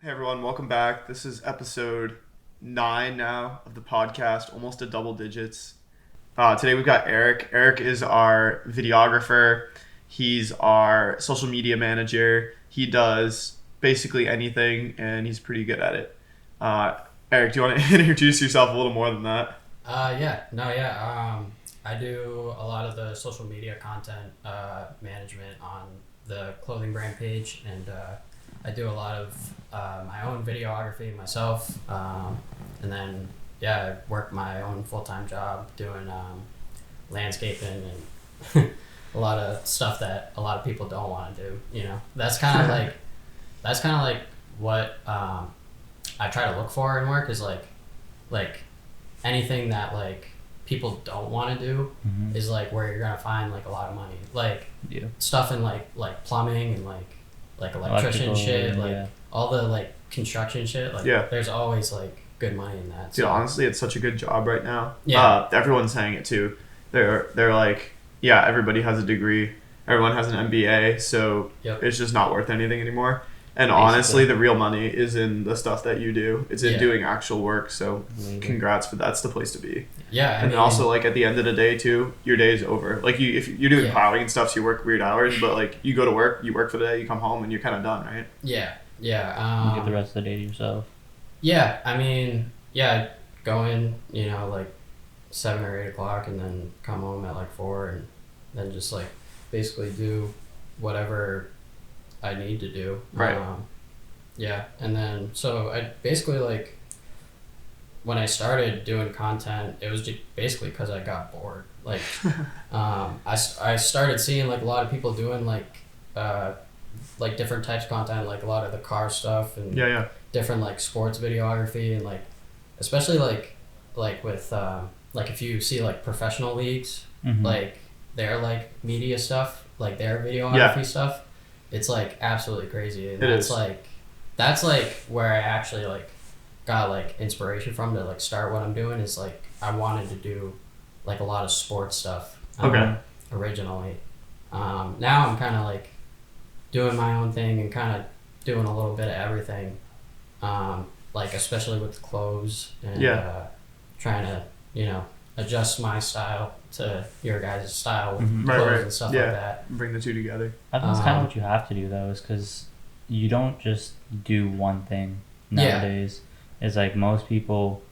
Hey everyone, welcome back. This is episode 9 now of the podcast, almost at double digits. Today we've got Eric. Eric is our videographer. He's our social media manager. He does basically anything, and he's pretty good at it. Eric, do you want to introduce yourself a little more than that? I do a lot of the social media content management on the clothing brand page, and I do a lot of my own videography myself, and then I work my own full-time job doing landscaping and a lot of stuff that a lot of people don't want to do. You know, that's kind of like what I try to look for in work is like anything that like people don't want to do is like where you're gonna find like a lot of money, like stuff in like plumbing and like electrician shit, like all the like construction shit, like there's always like good money in that. Dude, honestly, it's such a good job right now. Everyone's saying it too. They're like, everybody has a degree, everyone has an MBA, so it's just not worth anything anymore. And basically, honestly, the real money is in the stuff that you do. It's in doing actual work. So congrats, but that's the place to be. Yeah. And then also, like, at the end of the day too, your day is over. Like, if you're doing plowing and stuff, so you work weird hours, but like you go to work, you work for the day, you come home, and you're kind of done, right? Yeah. You get the rest of the day to yourself. Yeah. I mean, go in, like 7 or 8 o'clock, and then come home at like 4, and then just like basically do whatever I need to do. Right. And then so I basically like when I started doing content, it was just basically because I got bored. Like, I started seeing like a lot of people doing like different types of content, like a lot of the car stuff and different like sports videography and like especially like with like if you see like professional leagues, like their like media stuff, like their videography stuff. It's like absolutely crazy, and that's like where I actually like got like inspiration from to like start what I'm doing. Is like I wanted to do like a lot of sports stuff originally. Now I'm kind of like doing my own thing and kind of doing a little bit of everything, like especially with the clothes and trying to adjust my style to your guys' style with clothes and stuff like that. Bring the two together. I think that's kind of what you have to do though, is because you don't just do one thing nowadays. It's like most people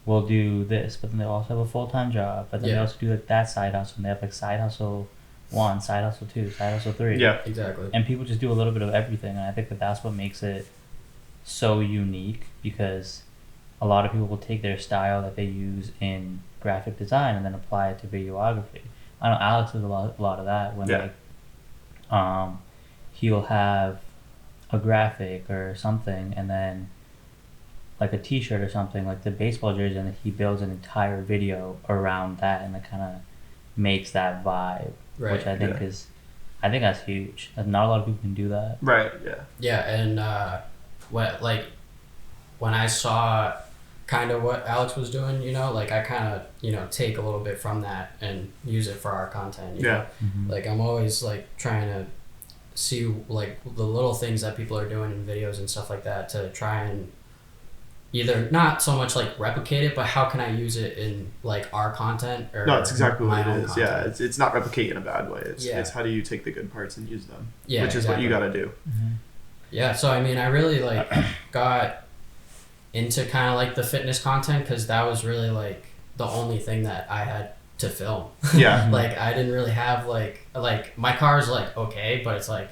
will do this, but then they also have a full-time job, but then they also do like that side hustle, and they have like side hustle 1, side hustle 2, side hustle 3. Yeah, exactly. And people just do a little bit of everything, and I think that that's what makes it so unique, because a lot of people will take their style that they use in graphic design and then apply it to videography. I know Alex does a lot of that when he'll have a graphic or something, and then like a t-shirt or something, like the baseball jersey, and he builds an entire video around that, and it kind of makes that vibe, which I think I think that's huge. Not a lot of people can do that. Right. And when I saw kind of what Alex was doing, like I kind of take a little bit from that and use it for our content. You know? Like I'm always like trying to see like the little things that people are doing in videos and stuff like that to try and either not so much like replicate it, but how can I use it in like our content? Or no, it's exactly what it is. Content. It's not replicate in a bad way. It's how do you take the good parts and use them, which is exactly what you got to do. So I mean, I really like got into kind of like the fitness content because that was really like the only thing that I had to film. Like I didn't really have like my car's like okay, but it's like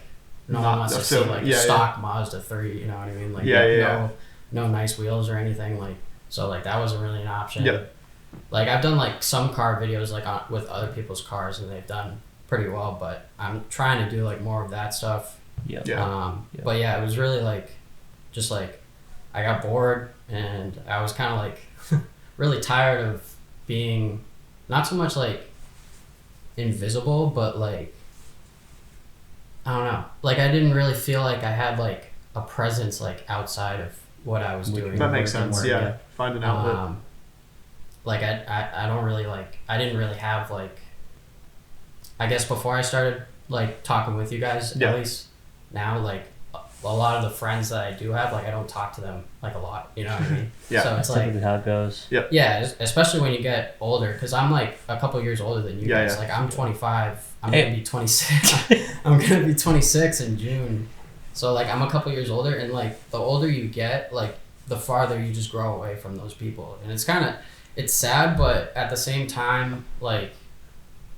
no one wants to see like stock Mazda 3, you know what I mean? Like no nice wheels or anything, like so like that wasn't really an option. Like I've done like some car videos like with other people's cars, and they've done pretty well, but I'm trying to do like more of that stuff. But it was really like just like I got bored, and I was kind of like really tired of being not so much like invisible, but like I don't know, like I didn't really feel like I had like a presence like outside of what I was doing. That makes sense. Find an outlet. Like I don't really like I didn't really have like I guess before I started like talking with you guys at least now like a lot of the friends that I do have, like I don't talk to them like a lot, you know what I mean? Yeah. So That's it's like, typically how it goes. yeah, especially when you get older, because I'm like a couple years older than you Yeah, guys. yeah. Like I'm 25. I'm gonna be 26. I'm gonna be 26 in June. So like I'm a couple years older, and like the older you get, like the farther you just grow away from those people, and it's sad, but at the same time, like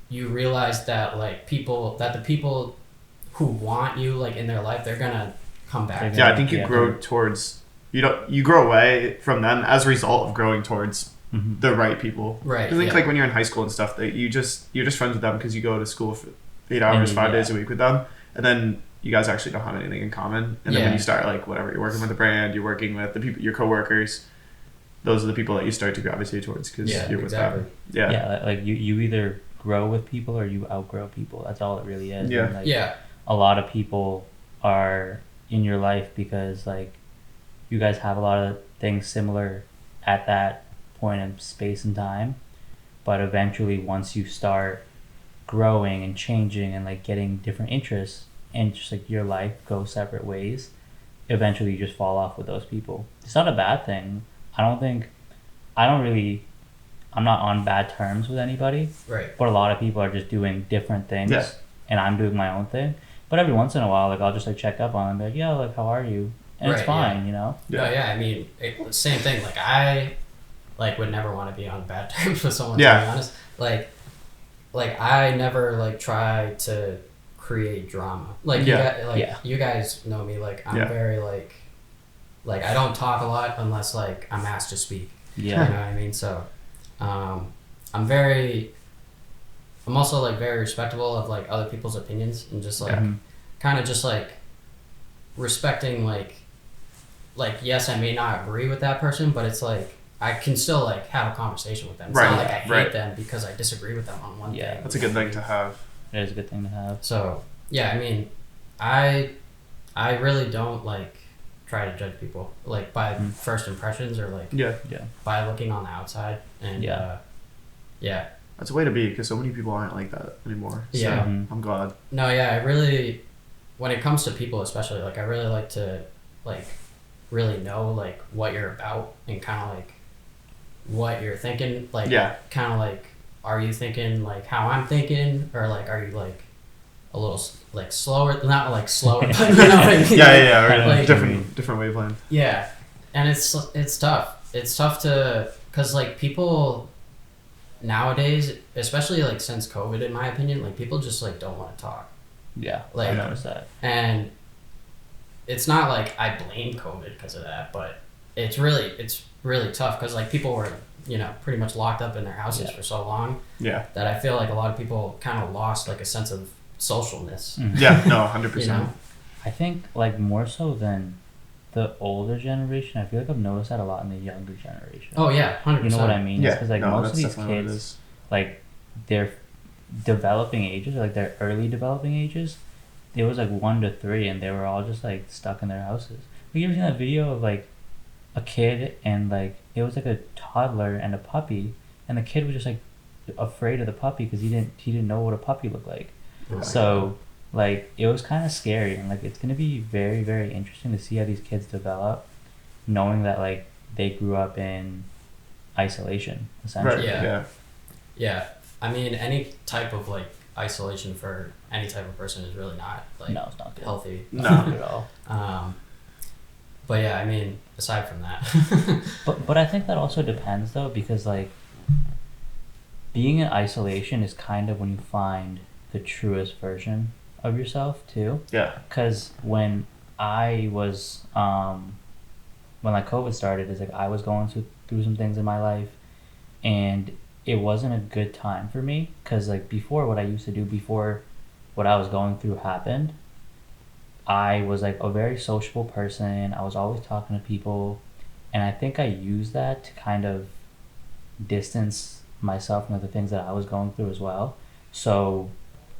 you realize that like the people who want you like in their life, they're gonna come back. Yeah, I think you Yeah. grow towards you grow away from them as a result of growing towards the right people. Right. I think yeah. like when you're in high school and stuff, that you're just friends with them because you go to school for 8 hours, 5 days a week with them, and then you guys actually don't have anything in common. And then when you start like whatever, you're working with the brand, you're working with the people, your coworkers. Those are the people that you start to gravitate towards because you're with them. Yeah. Yeah, like you either grow with people or you outgrow people. That's all it really is. Yeah. And, like, Yeah. a lot of people are in your life because like you guys have a lot of things similar at that point in space and time, but eventually once you start growing and changing and like getting different interests and just like your life goes separate ways, eventually you just fall off with those people. It's not a bad thing. I'm not on bad terms with anybody, Right. but a lot of people are just doing different things, Yeah. and I'm doing my own thing. But every once in a while, like I'll just like check up on them, and be like, "Yo, like how are you?" And it's Right, fine, you know. Yeah. No, yeah. I mean, same thing. Like I, like would never want to be on bad terms with someone. Yeah. To be honest, like I never like try to create drama. Like you guys know me. Like I'm very like I don't talk a lot unless like I'm asked to speak. Yeah. You know what I mean? So, I'm also like very respectable of like other people's opinions and just like kind of just like respecting like yes, I may not agree with that person, but it's like I can still like have a conversation with them. It's not like I hate them because I disagree with them on one thing. That's a good thing to have. It is a good thing to have. So yeah, I mean, I really don't like try to judge people like by first impressions or like by looking on the outside, and yeah. That's a way to be because so many people aren't like that anymore. So Yeah. I'm glad. No, yeah, I really, when it comes to people especially, like I really like to like really know like what you're about and kind of like what you're thinking, like kind of like are you thinking like how I'm thinking, or like are you like a little like slower, not like slower, but you know what I mean? Yeah. Like, different wavelength. Yeah, and it's tough. It's tough to, cause like people nowadays, especially like since COVID, in my opinion, like people just like don't want to talk. Yeah, like, I noticed that. And it's not like I blame COVID because of that, but it's really tough because like people were, you know, pretty much locked up in their houses for so long. Yeah. That I feel like a lot of people kind of lost like a sense of socialness. Yeah, no, 100%. You know? I think like more so than the older generation, I feel like I've noticed that a lot in the younger generation. Oh yeah, 100%. You know what I mean? Yeah. Because like No, most of that's these definitely what it kids, is. like their developing ages, like their early developing ages, it was like 1 to 3, and they were all just like stuck in their houses. Like, you ever seen that video of like a kid and like it was like a toddler and a puppy, and the kid was just like afraid of the puppy because he didn't know what a puppy looked like. Oh, So like it was kind of scary, and like it's gonna be very, very interesting to see how these kids develop, knowing that like they grew up in isolation essentially. Right. Yeah. I mean, any type of like isolation for any type of person is really not like No, it's not good. healthy. No. Not at all. But yeah, I mean, aside from that, But I think that also depends though, because like being in isolation is kind of when you find the truest version of yourself too. Yeah. Because when I was when like COVID started, it's like I was going through some things in my life, and it wasn't a good time for me because like before, what I used to do before what I was going through happened, I was like a very sociable person. I was always talking to people, and I think I used that to kind of distance myself from the things that I was going through as well. So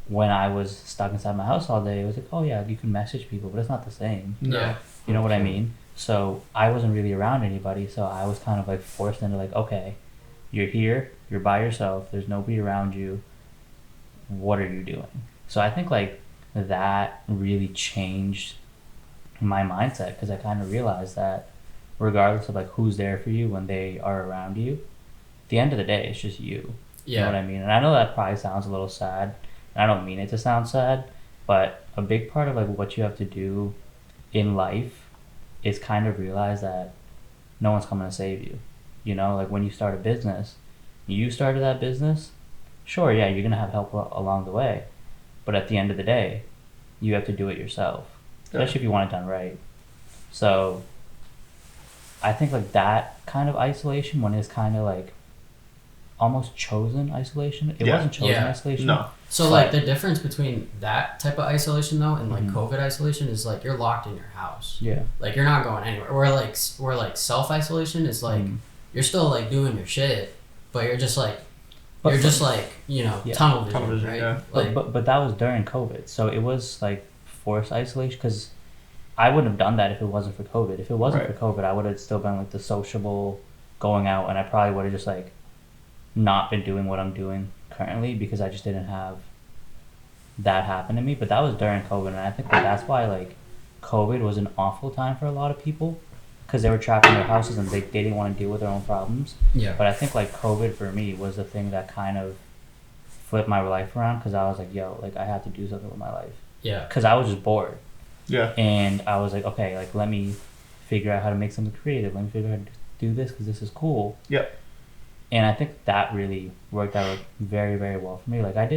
when I was stuck inside my house all day, it was like, oh yeah, you can message people, but it's not the same. yeah, You know what I mean? So I wasn't really around anybody, so I was kind of like forced into like, okay, you're here, you're by yourself, there's nobody around you, what are you doing? So I think like that really changed my mindset, because I kind of realized that regardless of like who's there for you when they are around you, at the end of the day, it's just you. You know what I mean? And I know that probably sounds a little sad. And I don't mean it to sound sad, but a big part of like what you have to do in life is kind of realize that no one's coming to save you. You know, like when you start a business, you started that business, sure, yeah, you're going to have help along the way. But at the end of the day, you have to do it yourself, especially if you want it done right. So I think like that kind of isolation, when it's kind of like almost chosen isolation. It wasn't chosen isolation. No. So like the difference between that type of isolation though and like COVID isolation is like you're locked in your house. Yeah. Like you're not going anywhere. Where like self isolation is like you're still like doing your shit, but you're just like tunnel vision, right? Yeah. Like, but that was during COVID, so it was like forced isolation, because I wouldn't have done that if it wasn't for COVID. If it wasn't for COVID, I would have still been like the sociable, going out, and I probably would have just like not been doing what I'm doing currently because I just didn't have that happen to me. But that was during COVID, and I think that's why like COVID was an awful time for a lot of people, because they were trapped in their houses and they didn't want to deal with their own problems. Yeah. But I think like COVID for me was the thing that kind of flipped my life around, because I was like, yo, like I have to do something with my life. Yeah. Because I was just bored. Yeah. And I was like, okay, like let me figure out how to make something creative. Let me figure out how to do this because this is cool. Yeah. And I think that really worked out very, very well for me. Like I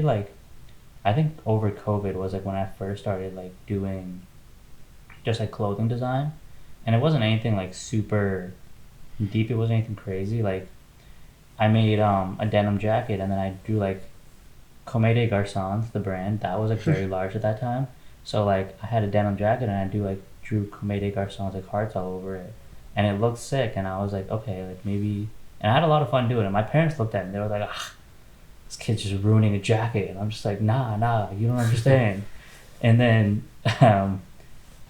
think over COVID was like when I first started like doing just like clothing design. And it wasn't anything like super deep. It wasn't anything crazy. Like I made a denim jacket, and then I drew like Comme des Garçons, the brand. That was like very large at that time. So like I had a denim jacket, and I drew Comme des Garçons like hearts all over it. And it looked sick, and I was like, okay, like maybe. And I had a lot of fun doing it. My parents looked at me. They were like, this kid's just ruining a jacket. And I'm just like, nah, you don't understand. And then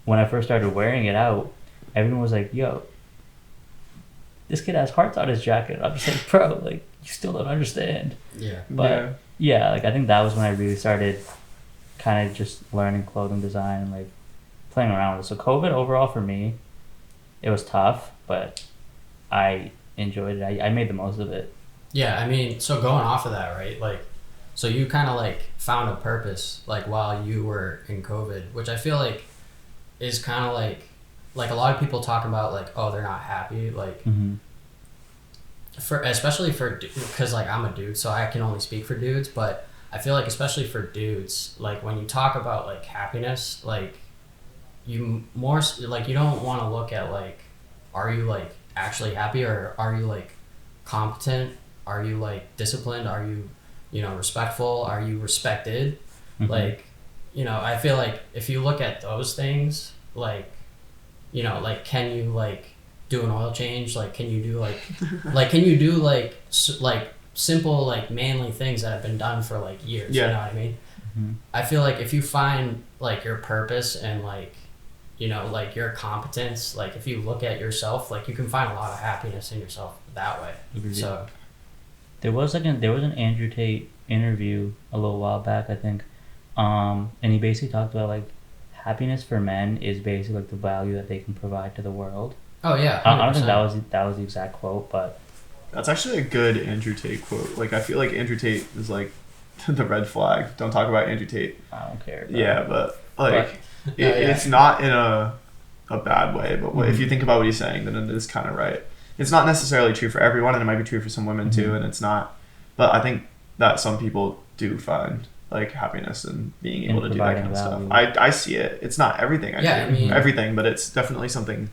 when I first started wearing it out, everyone was like, yo, this kid has hearts on his jacket. I'm just like, bro, like, you still don't understand. Yeah. But yeah, like I think that was when I really started kind of just learning clothing design and like playing around with it. So COVID overall for me, it was tough, but I enjoyed it. I made the most of it. Yeah, I mean, so going off of that, right? Like, so you kind of like found a purpose like while you were in COVID, which I feel like is kind of like a lot of people talk about like, oh, they're not happy, like especially for because like I'm a dude, so I can only speak for dudes, but I feel like especially for dudes, like when you talk about like happiness, like you more like you don't want to look at like, are you like actually happy, or are you like competent, are you like disciplined, are you respectful, are you respected? Like, I feel like if you look at those things, like, like can you like do an oil change, like can you do like can you do like simple like manly things that have been done for like years? You know what I mean? I feel like if you find like your purpose and like like your competence, like if you look at yourself, like you can find a lot of happiness in yourself that way. So there was an Andrew Tate interview a little while back, I think, and he basically talked about like happiness for men is basically like the value that they can provide to the world. Oh yeah, 100%. I don't think that was the exact quote, but that's actually a good Andrew Tate quote. Like I feel like Andrew Tate is like the red flag. Don't talk about Andrew Tate. I don't care. Yeah, but like it's not in a bad way. But if you think about what he's saying, then it is kind of right. It's not necessarily true for everyone, and it might be true for some women too. And it's not. But I think that some people do find like happiness in being able to do that kind of stuff. I see it. It's not everything I do. I mean, everything, but it's definitely something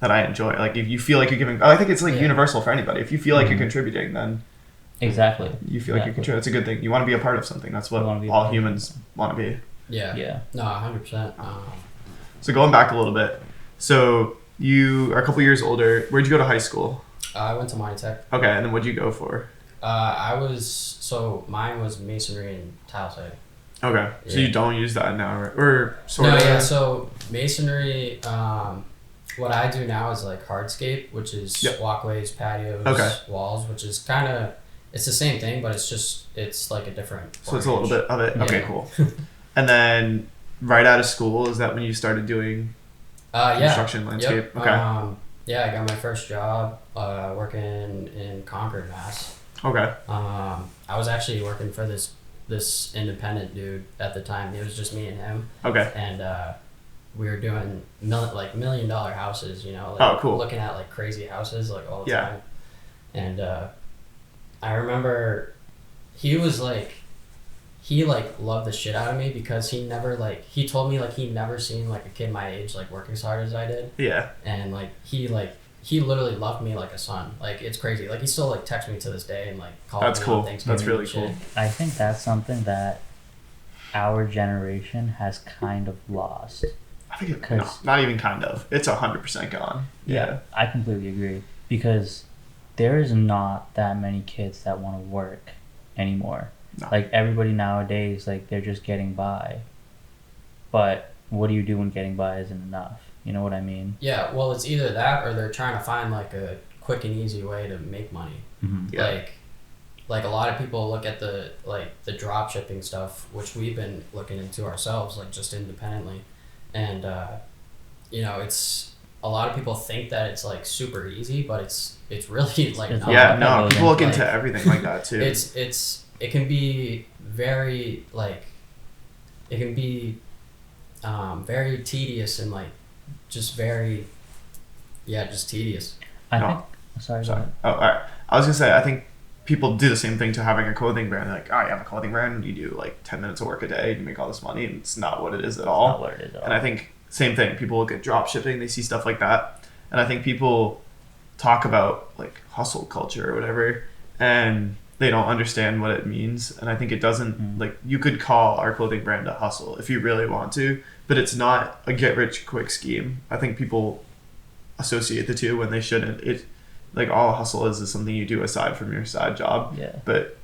that I enjoy. Like if you feel like you're giving, I think it's like universal for anybody. If you feel like you're contributing, then exactly you feel like you're contributing. It's a good thing. You want to be a part of something. That's what all humans want to be. Yeah. No, 100%. So going back a little bit, so you are a couple years older. Where'd you go to high school? I went to Monty Tech. Okay, and then what'd you go for? Mine was masonry and tile setting. Okay, so you don't use that now, right? Or sort of? No, yeah. So masonry. What I do now is like hardscape, which is walkways, patios, walls, which is kind of, it's the same thing, but it's like a different. So it's a little bit of it. Okay, cool. And then right out of school, is that when you started doing Yeah. construction landscape? Yep. Okay. Yeah, I got my first job working in Concord, Mass. Okay. I was actually working for this independent dude at the time. It was just me and him. Okay. And we were doing $1 million houses, like, Oh, cool. looking at like crazy houses like all the Yeah. time. And I remember he was like, he like loved the shit out of me because he never like, he told me like he never seen like a kid my age like working as hard as I did. Yeah. And like he literally loved me like a son. Like, it's crazy. Like, he still like texts me to this day and like calls That's me cool. on Thanksgiving. That's really and shit. cool. I think that's something that our generation has kind of lost. I think Cause, not even kind of. It's 100% gone. Yeah. I completely agree because there's not that many kids that want to work anymore. No. Like, everybody nowadays, like, they're just getting by. But what do you do when getting by isn't enough? You know what I mean? Yeah, well, it's either that or they're trying to find like a quick and easy way to make money. Mm-hmm. Yeah. Like a lot of people look at the drop shipping stuff, which we've been looking into ourselves, like just independently, and it's a lot of people think that it's like super easy, but it's really like It's not. Yeah, no, people look like, into everything like that too. It can be very like, it can be very tedious and like just very, just tedious. I No. think. Sorry. Go ahead. Oh, all right. I was gonna say, I think people do the same thing to having a clothing brand. They're like, oh, you have a clothing brand, you do like 10 minutes of work a day, and you make all this money, and it's not what it is at all. Not what it is at all. And I think same thing. People look at drop shipping, they see stuff like that, and I think people talk about like hustle culture or whatever, and they don't understand what it means. And I think it doesn't like, you could call our clothing brand a hustle if you really want to, but it's not a get rich quick scheme. I think people associate the two when they shouldn't. It like, all a hustle is something you do aside from your side job. Yeah. But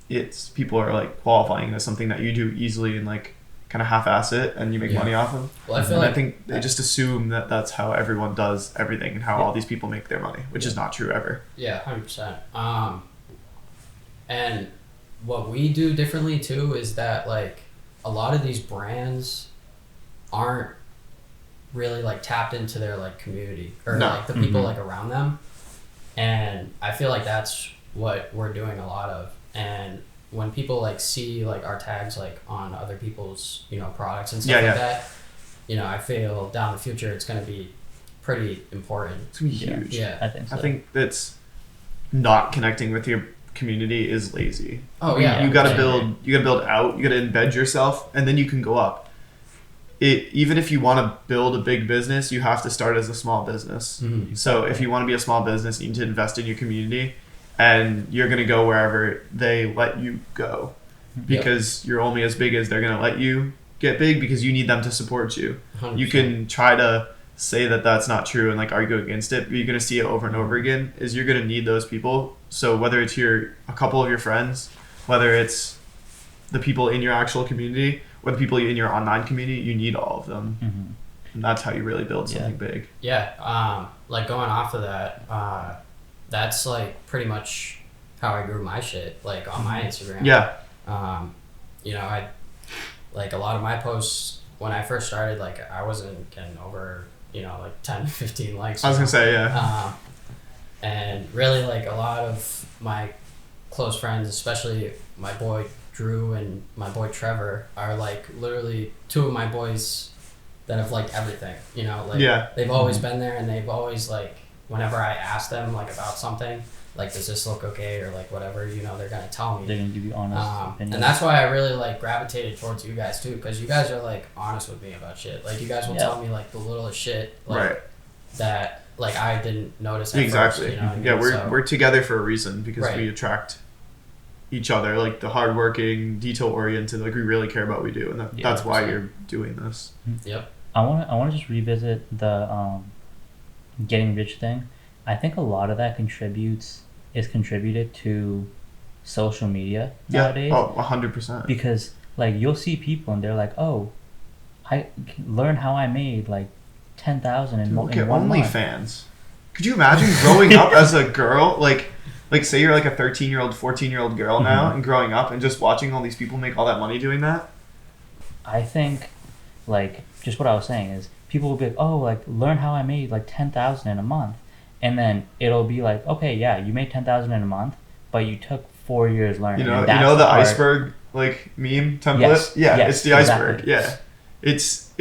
it's, people are like qualifying it as something that you do easily and like kind of half-ass it and you make money off of. Well, I feel And like I think they just assume that that's how everyone does everything and how all these people make their money, which is not true ever. Yeah, 100%. And what we do differently too is that like a lot of these brands aren't really like tapped into their like community or like the people like around them, and I feel like that's what we're doing a lot of. And when people like see like our tags like on other people's products and stuff like that, I feel down the future it's going to be pretty important. It's gonna be huge. Yeah, I think so. I think that's not connecting with your community is lazy. Oh yeah. You gotta build out, you gotta embed yourself, and then you can go up. Even if you want to build a big business, you have to start as a small business. Mm-hmm. So if you want to be a small business, you need to invest in your community, and you're going to go wherever they let you go, because you're only as big as they're going to let you get big, because you need them to support you. 100%. You can try to say that that's not true and like argue against it, but you're going to see it over and over again, is you're going to need those people. So whether it's a couple of your friends, whether it's the people in your actual community or the people in your online community, you need all of them. Mm-hmm. And that's how you really build something big. Yeah, like going off of that, that's like pretty much how I grew my shit, like on my Instagram. Yeah. I like a lot of my posts when I first started, like I wasn't getting over, like 10 to 15 likes. I was gonna say, yeah. And really like a lot of my close friends, especially my boy Drew and my boy Trevor, are like literally two of my boys that have liked everything, they've always been there, and they've always like, whenever I ask them like about something, like does this look okay or like whatever, they're gonna tell me. They're gonna give you honest opinions. And that's why I really like gravitated towards you guys too, because you guys are like honest with me about shit. Like you guys will tell me like the littlest shit, like that like I didn't notice at first, you know what I mean? Yeah, we're together for a reason, because we attract each other, like the hardworking, detail oriented, like we really care about what we do, and that's why you're doing this. Yep. I want to just revisit the getting rich thing. I think a lot of that is contributed to social media nowadays. Yeah, 100%. Because like you'll see people and they're like, oh, I learn how I made like 10,000 in 1 month. OnlyFans. Could you imagine growing up as a girl, like say you're like a 13-year-old, 14-year-old girl now, and growing up and just watching all these people make all that money doing that? I think, like, just what I was saying is people will be like, oh, like learn how I made like 10,000 in a month, and then it'll be like, okay, yeah, you made 10,000 in a month, but you took 4 years learning. You know, and that's the part. iceberg like meme template. Yes, Yeah, yes, it's the iceberg. exactly. Yeah,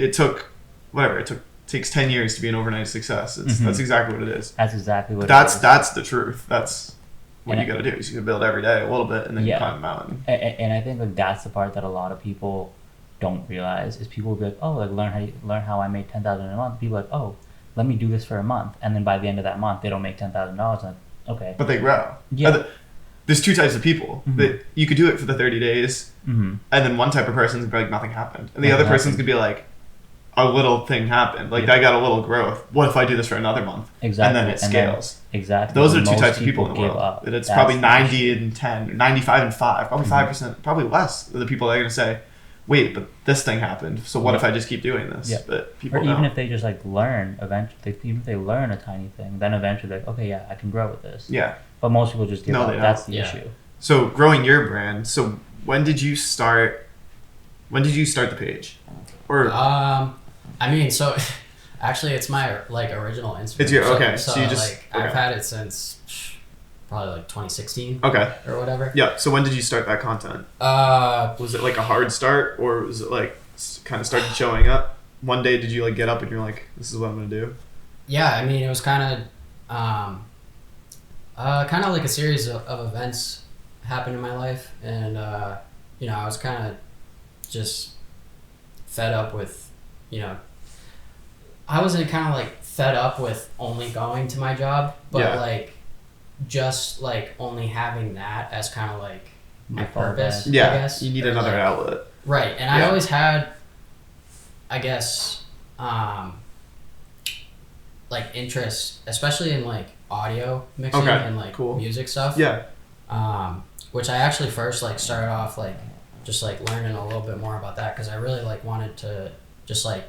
it took whatever it takes 10 years to be an overnight success. Mhm. That's exactly what it is. That's exactly what. That's the truth. That's what And you got to do. Is you got to build every day a little bit, and then you Yeah. climb the mountain. And I think like that's the part that a lot of people don't realize is people will be like, oh, like learn how I made 10,000 in a month. People are like, oh, let me do this for a month, and then by the end of that month they don't make $10,000. Like, okay, But they grow. Yeah. There's two types of people. Mhm. That you could do it for the 30 days, mm-hmm. and then one type of person's gonna be like nothing happened, and the Nothing other person's happened. gonna be like, a little thing happened. Like Yeah. I got a little growth. What if I do this for another month? Exactly, And then it scales. Exactly. Those are the two Most types of people in the give world. up. And it's That's probably the 90 and 10, or 95 and 5, probably Mhm. 5%, probably less of the people that are going to say, wait, but this thing happened. So what Yeah. if I just keep doing this? Yeah. But people Or even don't. if they just like learn eventually, even if they learn a tiny thing, then eventually they're like, okay, yeah, I can grow with this. Yeah. But most people just give No, up. they That's don't. the Yeah. issue. So growing your brand. So when did you start the page? Or I mean, so actually, it's my like original Instagram. It's your- okay, So, so you just- like okay. I've had it since probably like 2016 okay. or whatever. Yeah. So when did you start that content? Was it like a hard start, or was it like kind of started showing up? One day did you like get up and you're like, this is what I'm gonna do? Yeah, I mean, it was kind of like a series of events happened in my life, and you know, I was kind of just fed up with, you know, I wasn't kind of like fed up with only going to my job, but Yeah. like just like only having that as kind of like my Your fallback. purpose. I Yeah. guess, You need or, another like, outlet. right, and I Yeah. always had, I guess, like interest, especially in like audio mixing Okay, and like cool. music stuff. Yeah. Which I actually first like started off like just like learning a little bit more about that because I really like wanted to just like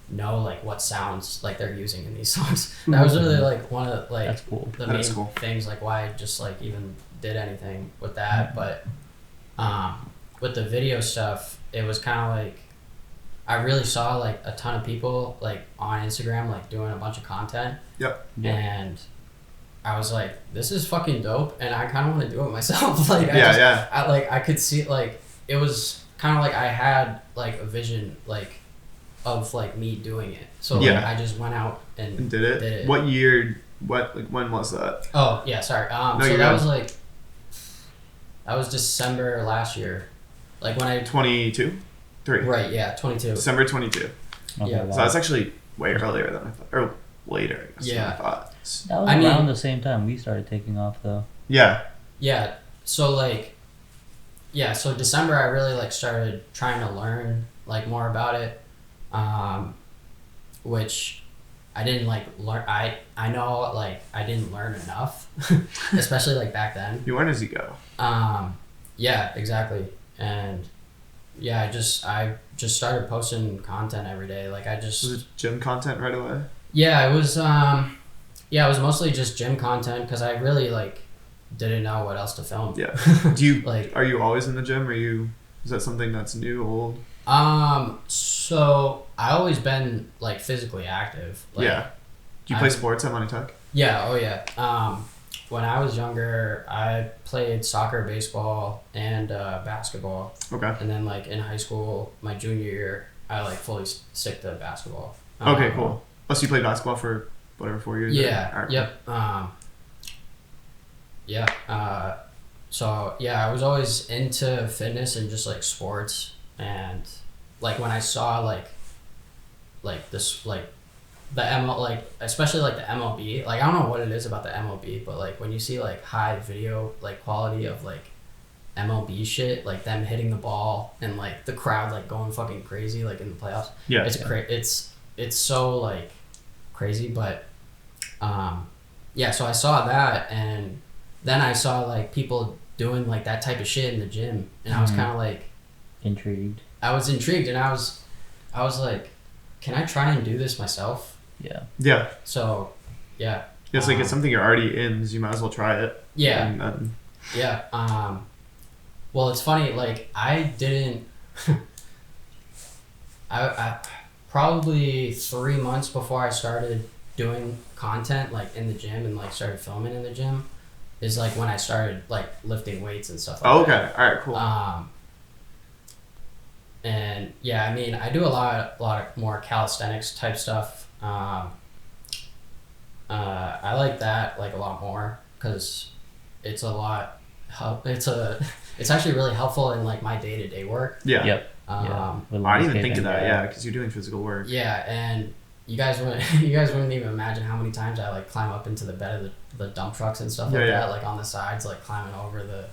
know like what sounds like they're using in these songs. That was really like one of like That's cool. the That main is cool. things like why I just like even did anything with that. But with the video stuff, it was kind of like I really saw like a ton of people like on Instagram like doing a bunch of content. Yep. Yeah. And I was like, this is fucking dope, and I kind of want to do it myself. Like, Yeah. I could see like it was kind of like I had like a vision like of like me doing it. So like, Yeah. I just went out And and did it? Did it. What year? When was that? oh yeah, sorry. No, So you're that good. was like that was December last year, like when I 22, 3. right yeah 22. December 22. Okay, Yeah. wow. So that's actually way earlier than I thought, or later. I guess, Yeah. Than I thought. That was I mean- around the same time we started taking off, though. Yeah. Yeah. So like, yeah. So December, I really like started trying to learn like more about it, which I didn't like learn. I know like I didn't learn enough, especially like back then. You learn as you go. Yeah, exactly. And yeah, I just started posting content every day. Like I just Was it gym content right away? yeah, it was it was mostly just gym content because I really like didn't know what else to film. Yeah. Do you Like are you always in the gym? Is that something that's new, old? So I always been like physically active. Like, Yeah. Do you play I'm- sports at Money Tech? Yeah. Oh yeah. When I was younger, I played soccer, baseball, and basketball. Okay. And then like in high school, my junior year, I like fully stick to basketball. Okay, cool. Plus you played basketball for whatever 4 years. Yeah. Alright. Yep. Yeah. So yeah, I was always into fitness and just like sports, and like when I saw like this like the ML like especially like the MLB, like I don't know what it is about the MLB, but like when you see like high video like quality of like MLB shit, like them hitting the ball and like the crowd like going fucking crazy like in the playoffs. Yeah. It's so like crazy, but yeah, so I saw that, and then I saw like people doing like that type of shit in the gym, and I was Mhm. kind of like Intrigued. I was intrigued, and I was like, can I try and do this myself? Yeah. Yeah. So yeah, It's like it's something you're already in, so you might as well try it. yeah. And then, Yeah. Well, it's funny. Like I didn't. I probably 3 months before I started doing content like in the gym and like started filming in the gym is like when I started like lifting weights and stuff like that. Okay. All right. Cool. And yeah, I mean, I do a lot more calisthenics type stuff. I like that like a lot more because it's a lot. It's actually really helpful in like my day-to-day work. Yeah. Yep. I didn't even think of that. Yeah, because you're doing physical work. Yeah, and you guys wouldn't even imagine how many times I like climb up into the bed of the dump trucks and stuff like that, like on the sides, like climbing over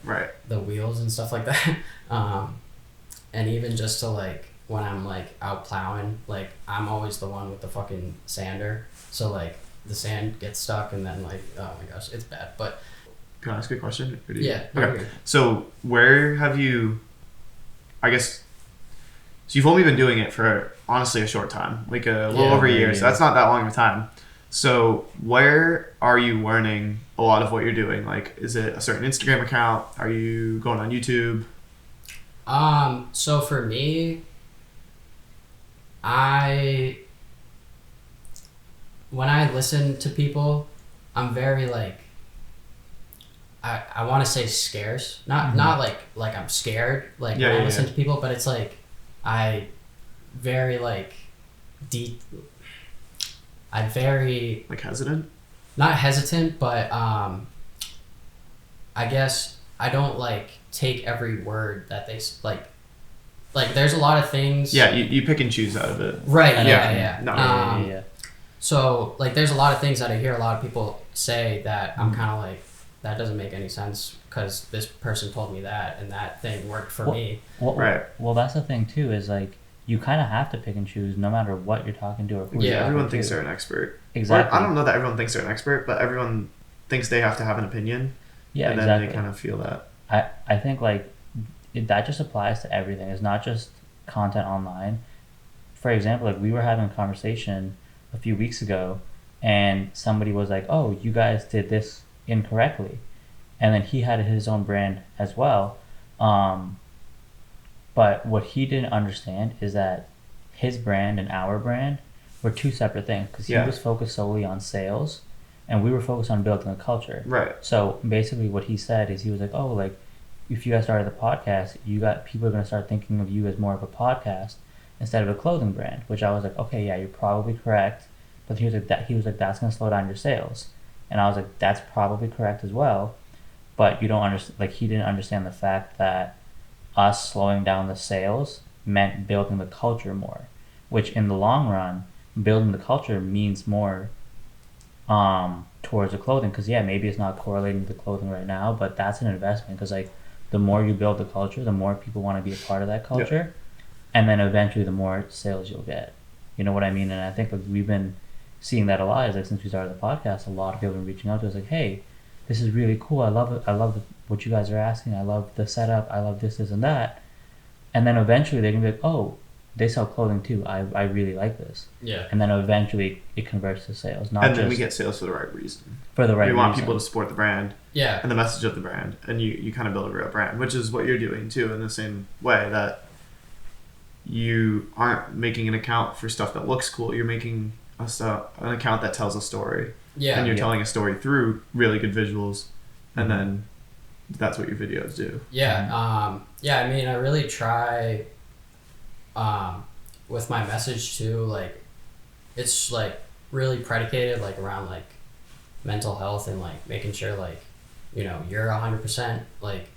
the wheels and stuff like that. And even just to like when I'm like out plowing, like I'm always the one with the fucking sander, so like the sand gets stuck and then like, oh my gosh, it's bad. But can I ask a question? Yeah. Okay. So where have you? I guess. So you've only been doing it for honestly a short time, like a little over a year. So that's not that long of a time. So where are you learning a lot of what you're doing? Like, is it a certain Instagram account? Are you going on YouTube? So for me, when I listen to people, I'm very like, I want to say scarce, not like I'm scared, like when I listen to people, but it's like, I'm very like hesitant? Not hesitant, but I guess I don't like take every word that they like there's a lot of things. Yeah, you pick and choose out of it. Right, yeah. No. So like there's a lot of things that I hear a lot of people say that I'm kind of like, that doesn't make any sense because this person told me that and that thing worked for me. Well, that's the thing too, is like you kind of have to pick and choose no matter what you're talking to or who you're everyone talking thinks to. they're an expert. Exactly. Or, I don't know that everyone thinks they're an expert, but everyone thinks they have to have an opinion. Yeah, and exactly. then they kind of feel that. I think like that just applies to everything. It's not just content online. For example, like we were having a conversation a few weeks ago and somebody was like, oh, you guys did this incorrectly. And then he had his own brand as well. But what he didn't understand is that his brand and our brand were two separate things because he was focused solely on sales and we were focused on building a culture. Right. So basically what he said is he was like, oh, like if you guys started the podcast, people are going to start thinking of you as more of a podcast instead of a clothing brand, which I was like, okay, yeah, you're probably correct. But he was like, that's going to slow down your sales. And I was like, that's probably correct as well. But you don't understand, like he didn't understand the fact that us slowing down the sales meant building the culture more, which in the long run, building the culture means more towards the clothing. Because maybe it's not correlating to the clothing right now, but that's an investment. Because like the more you build the culture, the more people want to be a part of that culture, and then eventually the more sales you'll get. You know what I mean? And I think like we've been seeing that a lot. Is like since we started the podcast, a lot of people have been reaching out to us like, hey, this is really cool. I love it. I love what you guys are asking. I love the setup. I love this and that. And then eventually they're gonna be like, oh, they sell clothing too. I really like this. Yeah. And then eventually it converts to sales. And then we get sales for the right reason. For the right reason. We want people to support the brand. Yeah. And the message of the brand. And you kind of build a real brand, which is what you're doing too, in the same way that you aren't making an account for stuff that looks cool. You're making an account that tells a story. Yeah. And you're telling a story through really good visuals. And then that's what your videos do. Yeah. I mean, I really try with my message too, like it's like really predicated like around like mental health and like making sure like, you know, you're 100% like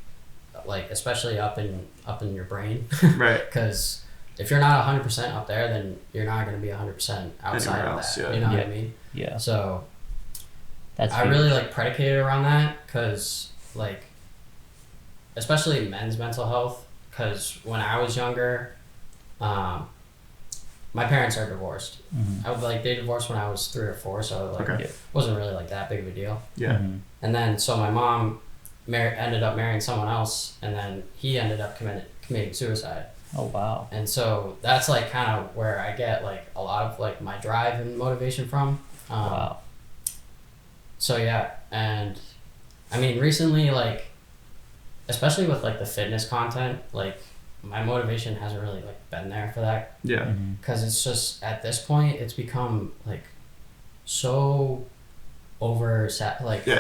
especially up in your brain. Right. Because if you're not 100% up there, then you're not going to be 100% outside of that. Yeah. You know what I mean? Yeah. So that's I really like predicated around that because like, especially men's mental health, because when I was younger, my parents are divorced. I was like, they divorced when I was 3 or 4, so like it wasn't really like that big of a deal. Yeah. And then so my mom ended up marrying someone else, and then he ended up committing suicide. Oh wow. And so that's like kind of where I get like a lot of like my drive and motivation from. Wow. So yeah, and I mean recently, like especially with like the fitness content, like my motivation hasn't really like been there for that. Yeah. Mm-hmm. Because it's just at this point it's become like so Yeah,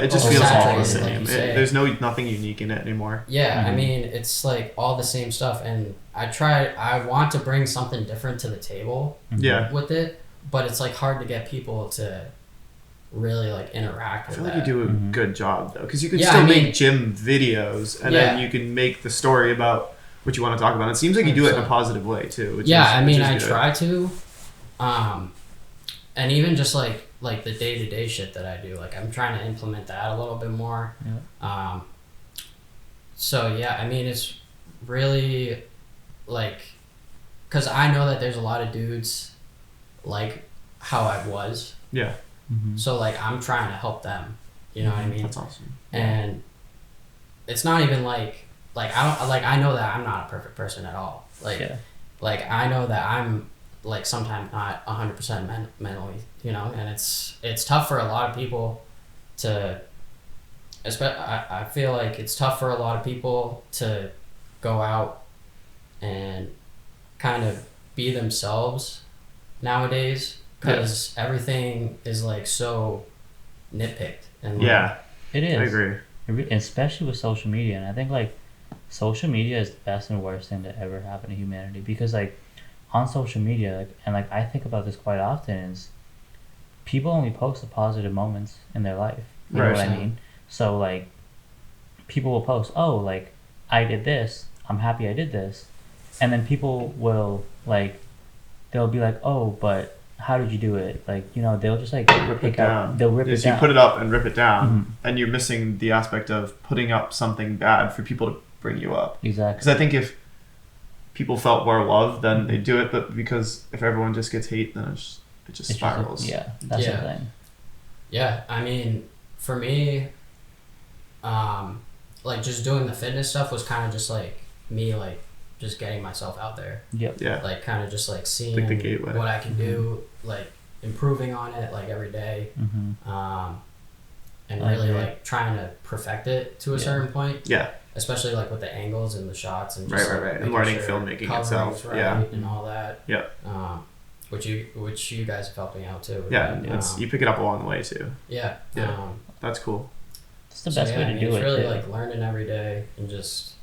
it just feels all the oversaturated, same. like you say. There's nothing unique in it anymore. Yeah, I Mhm. mean, it's like all the same stuff, and I want to bring something different to the table Yeah. with it, but it's like hard to get people to really like interact I with feel like that. you do a Mhm. good job though, because you can Yeah, still I mean- make gym videos, and then Yeah. you can make the story about what you want to talk about. It seems like you do it in a 100%. positive way too. Which Yeah, is, I mean, which I is good. try to, and even just like the day-to-day shit that I do, like I'm trying to implement that a little bit more. So yeah, I mean, it's really like, because I know that there's a lot of dudes like how I was, Yeah, Mm-hmm. so like I'm trying to help them, you know what I mean? that's awesome. And it's not even like I know that I'm not a perfect person at all. Like Yeah. like I know that I'm like sometimes not 100% mentally, you know, and it's tough for a lot of people to I feel like it's tough for a lot of people to go out and kind of be themselves nowadays, because everything is like so nitpicked and like, Yeah, It is. I agree. Especially with social media, and I think like social media is the best and worst thing to ever happen to humanity, because like on social media, like, and like I think about this quite often, is people only post the positive moments in their life. You know Right. what I mean? So like people will post, oh, like I did this, I'm happy I did this, and then people will like they'll be like, oh, but how did you do it? Like, you know, they'll just like Rip it pick down. out, they'll rip Yes, it down. you put it up and rip it down, Mhm. and you're missing the aspect of putting up something bad for people to bring you up. Exactly. Because I think if people felt more love, then they do it. But because if everyone just gets hate, then it just It's just- spirals. yeah, that's Yeah. the thing. Yeah, I mean, for me, like just doing the fitness stuff was kind of just like me, like just getting myself out there, Yep. Yeah. like kind of just like seeing Like the gateway. what I can do, like improving on it, like every day, Mm-hmm. and I really agree. like trying to perfect it to a Yeah. certain point, Yeah. especially like with the angles and the shots and Right, just, right, like, right. And making learning sure filmmaking covering's itself. right Yeah. and all that. Yeah. Which you guys have helped me out too. with Yeah. that. It's you pick it up along the way too. Yeah. Yeah. Um, That's cool. It's the So, best yeah, way I to mean, do it's it. really too. like learning every day and just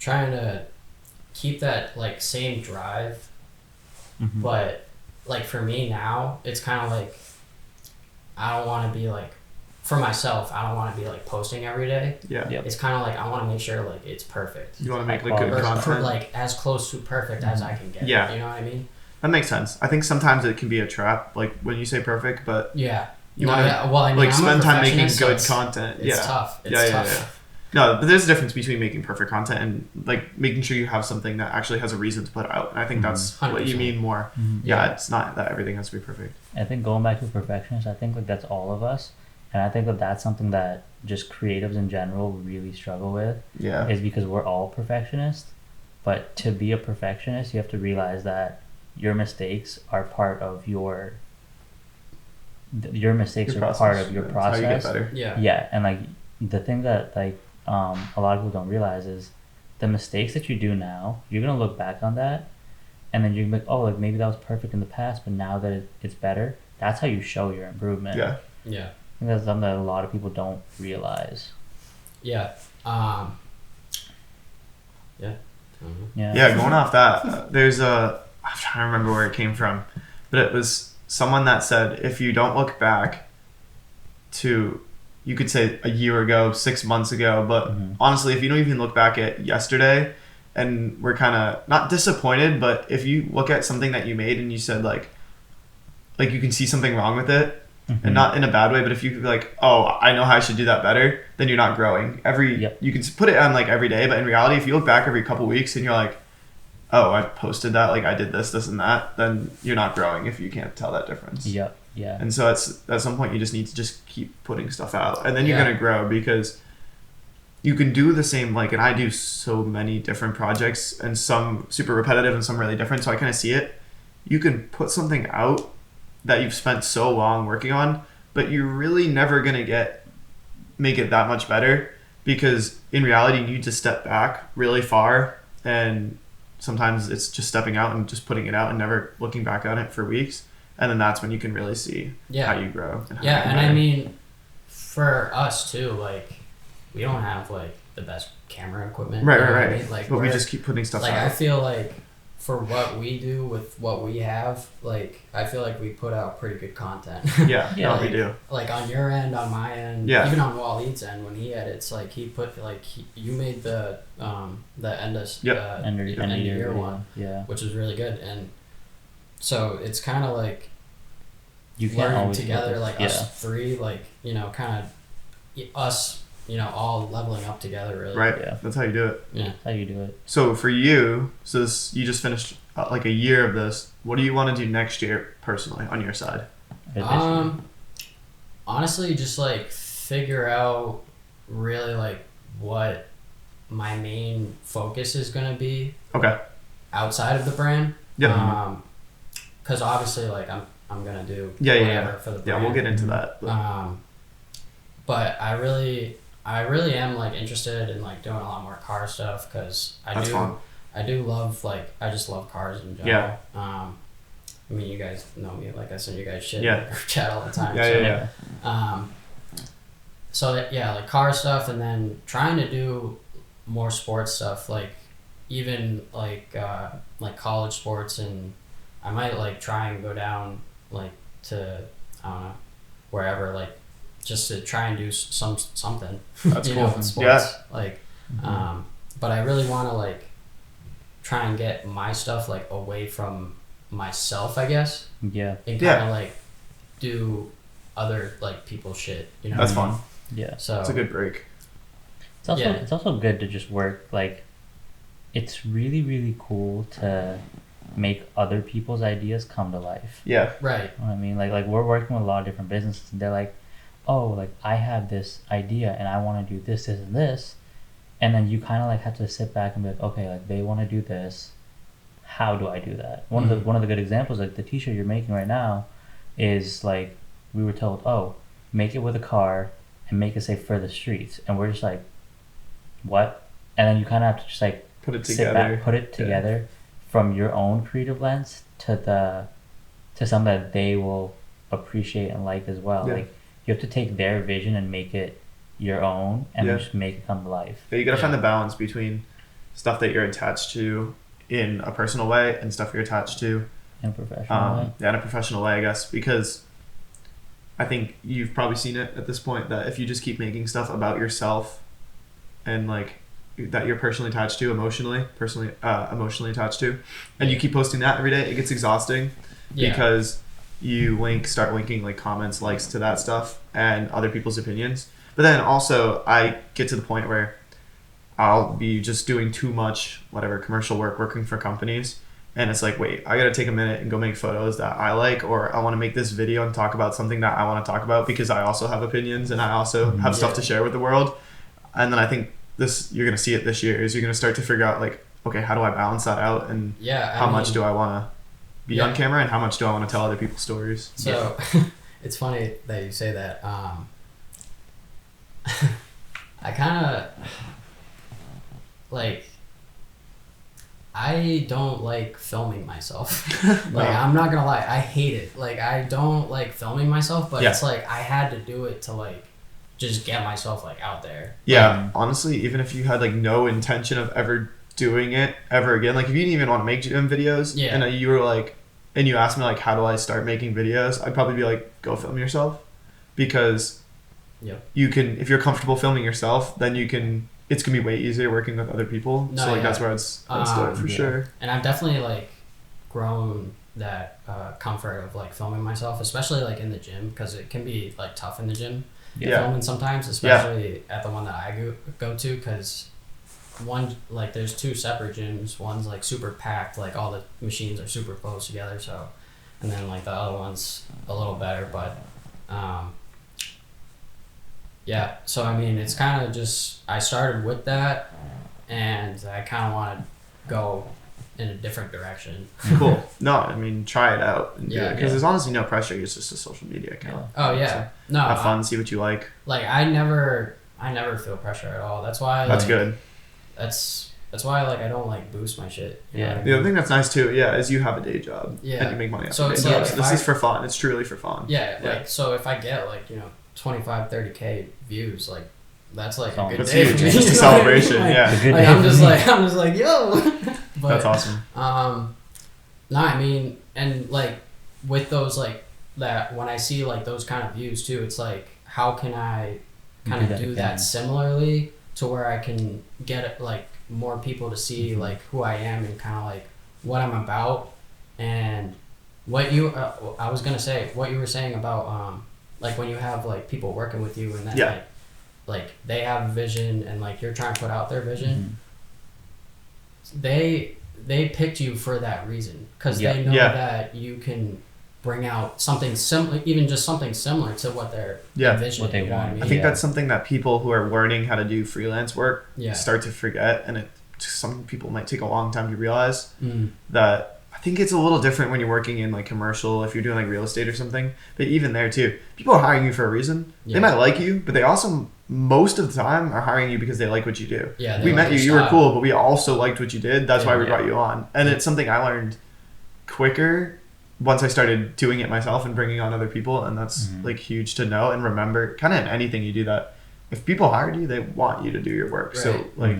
trying to keep that like same drive. Mhm. But like for me now, it's kind of like I don't want to be like, for myself, I don't want to be like posting every day. Yeah. Yep. It's kind of like I want to make sure like it's perfect. You want to make High like good quality. content. Like as close to perfect as I can get. Yeah. You know what I mean? That makes sense. I think sometimes it can be a trap, like when you say perfect, but Yeah. you No, want to yeah, well, I mean, like I'm a spend time making perfectionist, so good it's- content. It's Yeah. tough. It's Yeah, yeah, tough. yeah. No, but there's a difference between making perfect content and like making sure you have something that actually has a reason to put out. And I think that's what you 100%. mean more. Mhm. Yeah, it's not that everything has to be perfect. I think going back to perfectionist, I think like that's all of us, and I think that that's something that just creatives in general really struggle with, Yeah. is because we're all perfectionists. But to be a perfectionist, you have to realize that your mistakes are part of your mistakes Your are part of your That's how you get process. better. Yeah. Yeah, and like the thing that like a lot of people don't realize is the mistakes that you do now, you're gonna look back on that, and then you're gonna be like, oh, like maybe that was perfect in the past, but now that it's better, that's how you show your improvement. Yeah. Yeah. I think that's something that a lot of people don't realize. Yeah. Yeah. Yeah. Yeah, going off that, there's I'm trying to remember where it came from, but it was someone that said if you don't look back to, you could say a year ago, 6 months ago, but Mhm. honestly, if you don't even look back at yesterday, and we're kind of not disappointed, but if you look at something that you made and you said like you can see something wrong with it, Mhm. and not in a bad way, but if you could be like, oh, I know how I should do that better, then you're not growing. Yep. You can put it on like every day, but in reality, if you look back every couple weeks and you're like, oh, I posted that, like I did this, and that, then you're not growing if you can't tell that difference. Yep. Yeah. And so at some point you just need to just keep putting stuff out, and then you're Yeah. gonna grow, because you can do the same, like, and I do so many different projects, and some super repetitive and some really different, so I kind of see it. You can put something out that you've spent so long working on, but you're really never gonna make it that much better, because in reality you need to step back really far and sometimes it's just stepping out and just putting it out and never looking back on it for weeks. And then that's when you can really see how you grow. And yeah, and I mean, for us too, like, we don't have like the best camera equipment. Right. I mean? Like, but we just keep putting stuff like, out. I feel like for what we do with what we have, like, I feel like we put out pretty good content. Yeah, Yeah, we do. Like, on your end, on my end, even on Waleed's end, when he edits, like, he put, like, you made the end of End of year one, yeah, which is really good. And so it's kind of like you can't learning always together, focus. like, us three, like, you know, kind of us, you know, all leveling up together, really. Right. Yeah. That's how you do it. Yeah. That's how you do it. So for you, you just finished like a year of this. What do you want to do next year personally on your side? Honestly, just like figure out really like what my main focus is gonna be. Okay. Outside of the brand. Yeah. Because obviously, like I'm gonna do whatever for the brand. Yeah, we'll get into that. But I really am like interested in like doing a lot more car stuff because I do love, like, I just love cars in general. Yeah. I mean, you guys know me, like I send you guys shit in the group chat all the time. So like car stuff, and then trying to do more sports stuff, like even like college sports, and I might like try and go down like to, I don't know, wherever, like just to try and do something. That's you cool. know, with sports. Like, but I really want to like try and get my stuff like away from myself, I guess. Yeah. And kind of like do other like people's shit, you know. That's fun. Yeah. So it's a good break. It's also good to just work, like, it's really, really cool to make other people's ideas come to life. Yeah. Right. You know what I mean, like we're working with a lot of different businesses, and they're like, oh, like I have this idea and I want to do this, this, and this. And then you kind of like have to sit back and be like, okay, like they want to do this. How do I do that? One of the good examples, like the t-shirt you're making right now, is like we were told, oh, make it with a car and make it say for the streets, and we're just like, what? And then you kind of have to just like put it sit back, put it together from your own creative lens to something that they will appreciate and like as well. Yeah. Like you have to take their vision and make it your own, and just make it come to life. Yeah, you gotta find the balance between stuff that you're attached to in a personal way and stuff you're attached to in a professional way. Yeah, in a professional way, I guess, because I think you've probably seen it at this point that if you just keep making stuff about yourself and like that you're personally attached to, emotionally attached to, and you keep posting that every day, it gets exhausting because you start linking like comments, likes to that stuff and other people's opinions. But then also I get to the point where I'll be just doing too much commercial work, working for companies, and it's like, wait, I gotta take a minute and go make photos that I like, or I want to make this video and talk about something that I want to talk about because I also have opinions and I also have stuff to share with the world. And then I think you're gonna see it this year, is you're gonna start to figure out like, okay, how do I balance that out, and how much do I want to be on camera, and how much do I want to tell other people's stories. So it's funny that you say that. I kind of like, I don't like filming myself. Like, I'm not gonna lie, I hate it. Like, I don't like filming myself, but it's like I had to do it to like just get myself like out there. Yeah, honestly, even if you had like no intention of ever doing it ever again, like if you didn't even want to make gym videos, and you were like, and you asked me like, how do I start making videos? I'd probably be like, go film yourself, because you can, if you're comfortable filming yourself, then you can. It's gonna be way easier working with other people. That's where I'd start for sure. And I've definitely like grown that comfort of like filming myself, especially like in the gym, because it can be like tough in the gym filming sometimes, especially at the one that I go to, because one, like there's two separate gyms. One's like super packed, like all the machines are super close together. So, and then like the other one's a little better, but so I mean, it's kind of just, I started with that, and I kind of want to go in a different direction. Cool. No, I mean, try it out and do it, because there's honestly no pressure. It's just a social media account. Oh yeah, so no, have fun, see what you like. Like I never feel pressure at all. That's why. That's good. That's that's why like I don't like boost my shit. You know what I The mean? other thing that's nice too, is you have a day job. Yeah. And you make money off So your it's day like job. if This I- is for fun. It's truly for fun. Yeah, Yeah. like so if I get like 25, 30K views, like that's like a good That's day huge. for me. It's just a you know what I mean? celebration. Like, Yeah. Good like, day I'm for just me. like yo. But, That's awesome. No, I mean, and like with those like that when I see like those kind of views too, it's like how can I kind of do that similarly to where I can get like more people to see like who I am and kind of like what I'm about and what you I was gonna say what you were saying about like when you have like people working with you and then like they have a vision and like you're trying to put out their vision, they picked you for that reason because they know that you can bring out something similar, even just something similar to what they're envisioning. What they you know want. what I mean? I think that's something that people who are learning how to do freelance work start to forget, and some people might take a long time to realize that. I think it's a little different when you're working in like commercial, if you're doing like real estate or something. But even there too, people are hiring you for a reason. They might like you, but they also most of the time are hiring you because they like what you do. Yeah, we met you, you were cool, but we also liked what you did. That's why we brought you on, and it's something I learned quicker once I started doing it myself and bringing on other people, and that's like huge to know and remember. Kind of in anything you do, that if people hired you, they want you to do your work. Right. So like,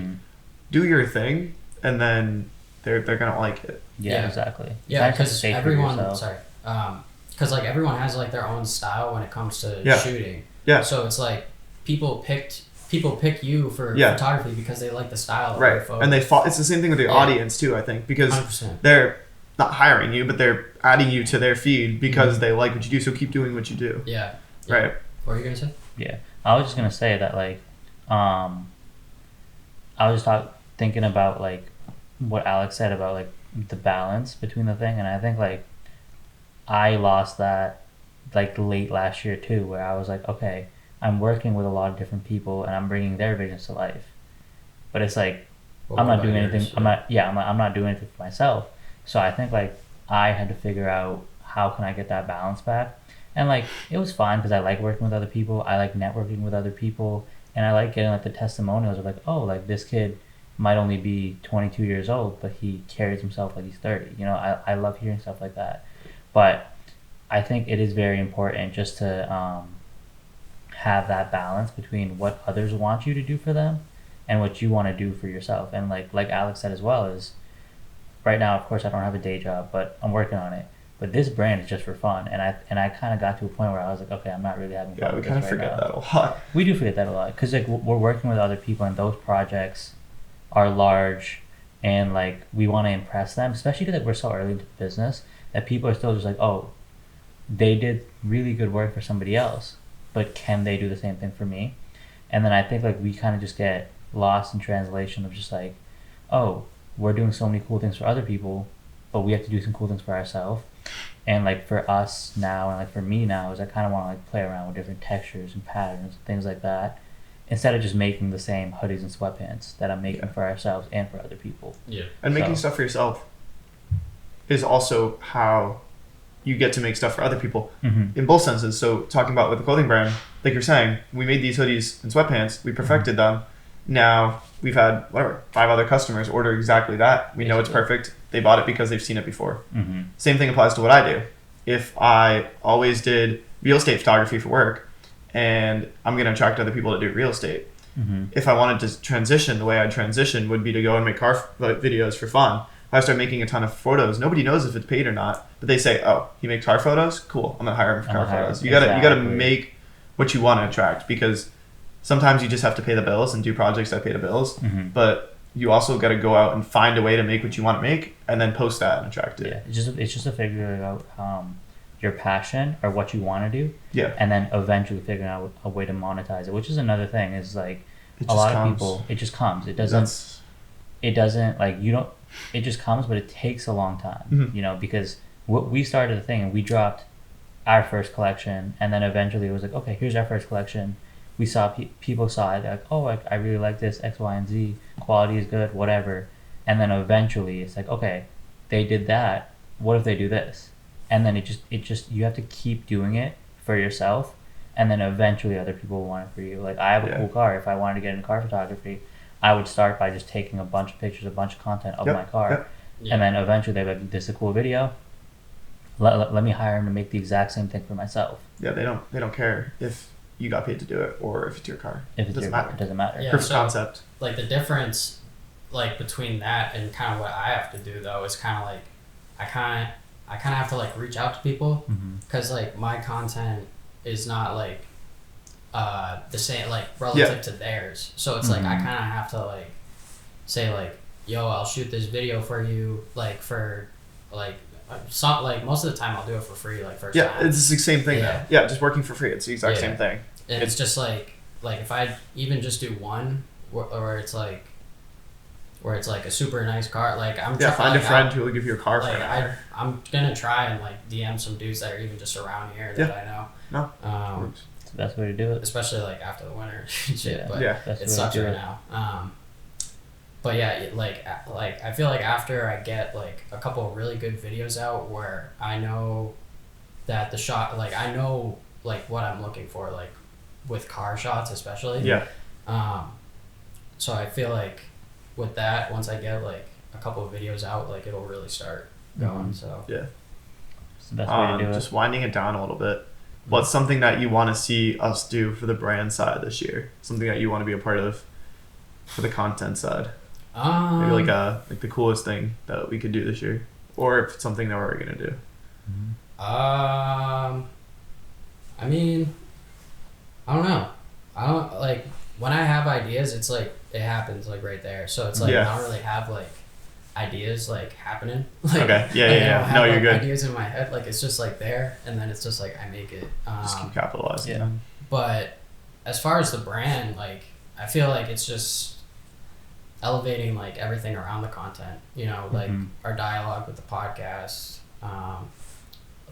do your thing, and then they're gonna like it. Yeah, exactly. Yeah, because everyone, because like everyone has like their own style when it comes to shooting. Yeah. So it's like people pick you for photography because they like the style of your photos. And it's the same thing with the audience too, I think, because 100%. They're not hiring you, but they're adding you to their feed because they like what you do. So keep doing what you do. Yeah. Right. What were you gonna say? Yeah, I was just gonna say that like, I was just thinking about like what Alex said about like the balance between the thing, and I think like I lost that like late last year too, where I was like, okay, I'm working with a lot of different people and I'm bringing their visions to life, but it's like I'm not doing anything. I'm not doing anything for myself. So I think like I had to figure out how can I get that balance back, and like it was fine because I like working with other people. I like networking with other people, and I like getting like the testimonials of like, oh, like this kid might only be 22 years old, but he carries himself like he's 30. You know, I love hearing stuff like that. But I think it is very important just to have that balance between what others want you to do for them and what you want to do for yourself. And like Alex said as well, is right now, of course, I don't have a day job, but I'm working on it. But this brand is just for fun, and I kind of got to a point where I was like, okay, I'm not really having fun. Yeah, we kind of forget that a lot. We do forget that a lot because like we're working with other people, and those projects are large, and like we want to impress them, especially because like, we're so early into the business that people are still just like, oh, they did really good work for somebody else, but can they do the same thing for me? And then I think like we kind of just get lost in translation of just like, oh, we're doing so many cool things for other people, but we have to do some cool things for ourselves. And like for us now, and like for me now, is I kind of want to like play around with different textures and patterns and things like that, instead of just making the same hoodies and sweatpants that I'm making for ourselves and for other people. Yeah. And making stuff for yourself is also how you get to make stuff for other people in both senses. So talking about with the clothing brand, like you're saying, we made these hoodies and sweatpants, we perfected them. Now we've had 5 other customers order exactly that. We know it's perfect. They bought it because they've seen it before. Same thing applies to what I do. If I always did real estate photography for work, and I'm going to attract other people to do real estate. If I wanted to transition, the way I'd transition would be to go and make car videos for fun. If I start making a ton of photos, nobody knows if it's paid or not, but they say, oh, he makes car photos? Cool, I'm going to hire him for car photos. You gotta make what you want to attract, because sometimes you just have to pay the bills and do projects that pay the bills, but you also got to go out and find a way to make what you want to make and then post that and attract it. Yeah, it's just a figuring out your passion or what you want to do. Yeah. And then eventually figuring out a way to monetize it, which is another thing. Is like a lot of people, it just comes. It doesn't like you don't. It just comes, but it takes a long time. You know, because we started a thing and we dropped our first collection, and then eventually it was like, okay, here's our first collection. We saw people saw it, like, oh, I really like this X, Y, and Z. Quality is good, whatever. And then eventually it's like, okay, they did that. What if they do this? And then it just you have to keep doing it for yourself, and then eventually other people will want it for you. Like I have a cool car. If I wanted to get into car photography, I would start by just taking a bunch of pictures, a bunch of content of my car, Yeah. and then eventually they're like, "This is a cool video. Let me hire him to make the exact same thing for myself." Yeah, they don't care if you got paid to do it or if it's your car. If it's doesn't your, matter. it doesn't matter. Yeah. Proof of so- concept. Like the difference, like between that and kind of what I have to do though is kind of like I kind of have to like reach out to people because like my content is not like the same like relative to theirs. So it's like I kind of have to like say like, yo, I'll shoot this video for you like for like like most of the time I'll do it for free like first time. It's the same thing Yeah. though. Yeah, just working for free. It's the exact same thing. And it's just like if I even just do one or it's like where it's like a super nice car, like I'm find a friend who will give you a car for like an hour. I'm gonna try and like DM some dudes that are even just around here that I know. Works. It's the best way to do it. Especially like after the winter and shit. Yeah. But Best way it to sucks do right it. now. But yeah, like I feel like after I get like a couple of really good videos out where I know that the shot, like I know like what I'm looking for, like with car shots especially. Yeah. So I feel like with that, once I get like a couple of videos out, like it'll really start going. So Yeah. It's the best way to do it. Just winding it down a little bit. What's something that you want to see us do for the brand side this year? Something that you want to be a part of for the content side? Maybe like the coolest thing that we could do this year, or if it's something that we're gonna do. I mean, I don't know. I don't like when I have ideas. It's like it happens like right there. So it's like I don't really have like ideas like happening. Like, Okay. Yeah. like, Yeah. I don't No, have, you're like, good. Ideas in my head, like it's just like there, and then it's just like I make it. Just keep capitalizing. Yeah. But as far as the brand, like I feel like it's just elevating like everything around the content. You know, like our dialogue with the podcast,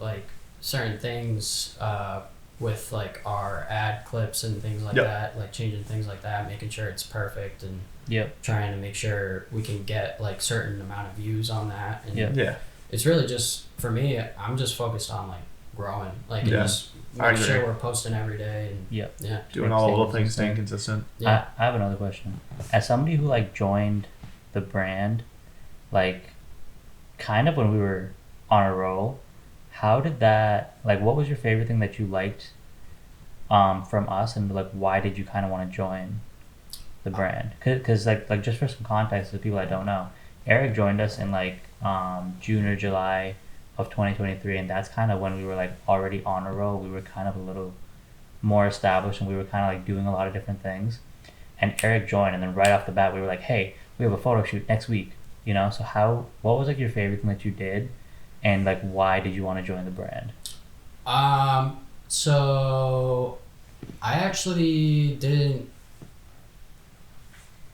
like certain things with like our ad clips and things like that, like changing things like that, making sure it's perfect and trying to make sure we can get like certain amount of views on that. And it's really just for me, I'm just focused on like growing, like and just make sure we're posting every day and doing all the little things, staying consistent. I have another question. As somebody who like joined the brand, like kind of when we were on a roll, how did that, like, what was your favorite thing that you liked from us, and like why did you kind of want to join the brand? Because like just for some context to the people that don't know, Eric joined us in like June or July of 2023, and that's kind of when we were like already on a roll. We were kind of a little more established, and we were kind of like doing a lot of different things. And Eric joined, and then right off the bat we were like, hey, we have a photo shoot next week, you know? So what was like your favorite thing that you did, and like why did you want to join the brand? So I actually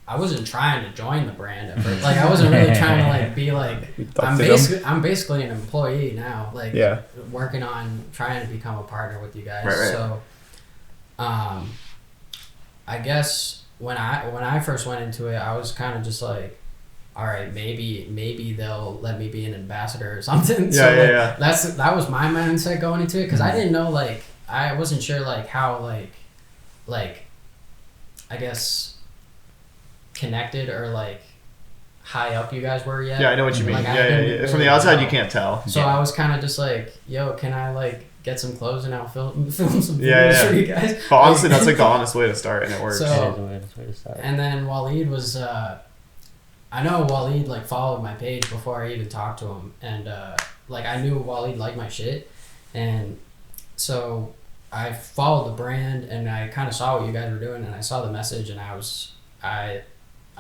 I wasn't trying to join the brand at first. Like I wasn't really trying to like be like I'm basically an employee now, like working on trying to become a partner with you guys. Right. So I guess when I first went into it, I was kind of just like, all right, maybe they'll let me be an ambassador or something. That was my mindset going into it, because I didn't know, like, I wasn't sure like how like I guess connected or like high up you guys were yet. Yeah, I know what you mean. Like, From the outside, you can't tell. So I was kind of just like, yo, can I like get some clothes and I'll film some videos for you guys? But honestly, that's like the honest way to start, and it works. So, It is the honest way to start. And then Waleed was, I know Waleed like followed my page before I even talked to him, and like I knew Waleed liked my shit, and so I followed the brand and I kind of saw what you guys were doing, and I saw the message, and I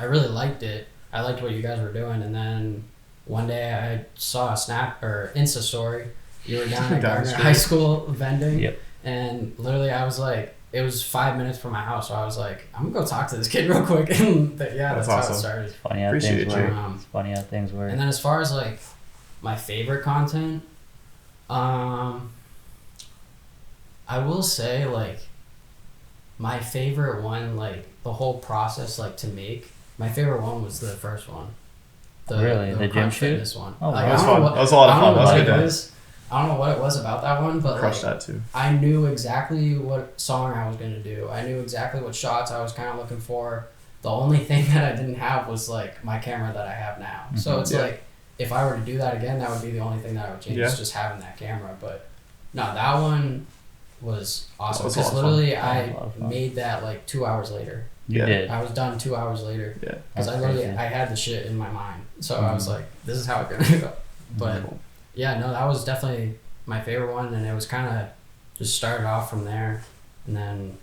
really liked it. I liked what you guys were doing, and then one day I saw a Snap or Insta story. You were down at Gardner High School vending, and literally I was like, it was 5 minutes from my house, so I was like, I'm gonna go talk to this kid real quick, and that's awesome. how it started. It's funny how Appreciate things you. work. It's funny how things work. And then as far as like my favorite content, I will say like my favorite one, like the whole process, like to make, my favorite one was the first one. The gym Crunch shoot? Fitness one. Oh, Like, that was I don't fun. know what- That was a lot of I don't fun. know That was what a good it day. was. I don't know what it was about that one, but Crushed like, that too. I knew exactly what song I was gonna do. I knew exactly what shots I was kind of looking for. the only thing that I didn't have was like my camera that I have now. So it's like, if I were to do that again, that would be the only thing that I would change, is just having that camera. But no, that one was awesome, because literally I made that like 2 hours later. You did. I was done 2 hours later. Yeah. Because I had the shit in my mind. So I was like, this is how it's gonna go. But yeah, no, that was definitely my favorite one, and it was kind of just started off from there. And then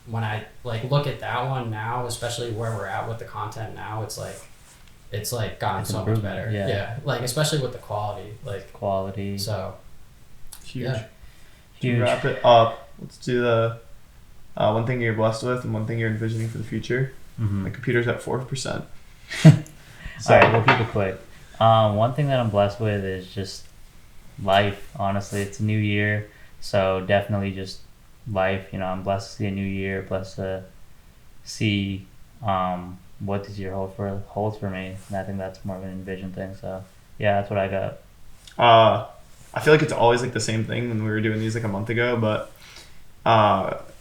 when I like look at that one now, especially where we're at with the content now, it's like gotten so much better. Yeah. Like especially with the quality. So huge. Yeah. To wrap it up, let's do the one thing you're blessed with and one thing you're envisioning for the future. The computer's at 4%. All right, we'll keep it quick. One thing that I'm blessed with is just life. Honestly, it's a new year, so definitely just life. I'm blessed to see a new year, blessed to see what this year holds for me. And I think that's more of an envision thing. So yeah, that's what I got. I feel like it's always like the same thing when we were doing these like a month ago, but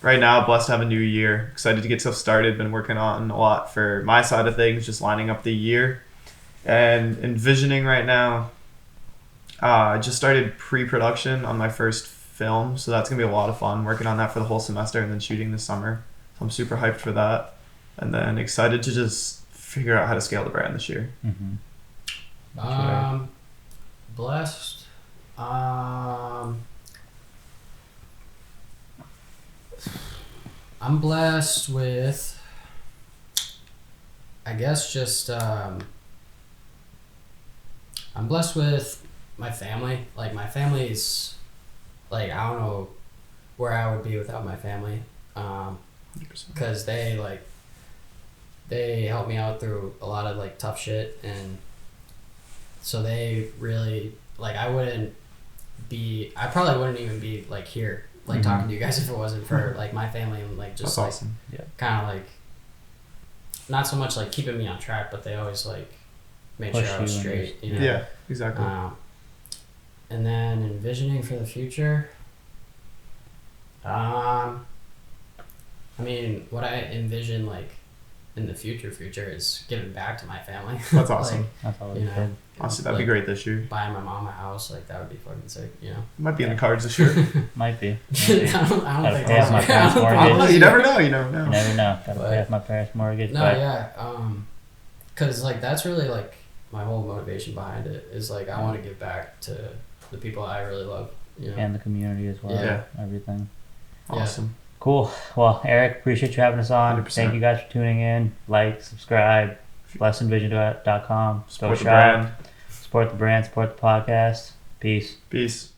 right now, blessed to have a new year. Excited to get stuff started. Been working on a lot for my side of things, just lining up the year. And envisioning right now, I just started pre-production on my first film, so that's going to be a lot of fun, working on that for the whole semester and then shooting this summer. So I'm super hyped for that. And then excited to just figure out how to scale the brand this year. Blessed. I'm blessed with, I guess, just I'm blessed with my family. Like, my family's, like, I don't know where I would be without my family. 'Cause they helped me out through a lot of, like, tough shit. And so they really, like, I probably wouldn't even be, like, here, like, talking to you guys if it wasn't for, like, my family and, like, just, That's like, awesome. kind of, like, not so much, like, keeping me on track, but they always, like, made Push sure I was you straight, you know? Yeah, exactly. And then envisioning for the future, I mean, what I envision, like, in the future is giving back to my family. That's awesome. Like, That's always good. Honestly, that'd be like, great this year. buying my mom a house, like, that would be fucking sick, you know? Might be in the cards this year. Might be. I don't think pay off my parents' I don't mortgage. think- You never know. You never know. Gotta pay off my parents' mortgage. No, but yeah. Cause like that's really like my whole motivation behind it is like I want to give back to the people I really love, you know? And the community as well. Yeah. Everything. Awesome. Cool. Well, Eric, appreciate you having us on. 100%. Thank you guys for tuning in. Like, subscribe. BlessedEnvision.com. Go Support the shop. brand. Support the brand. Support the podcast. Peace. Peace.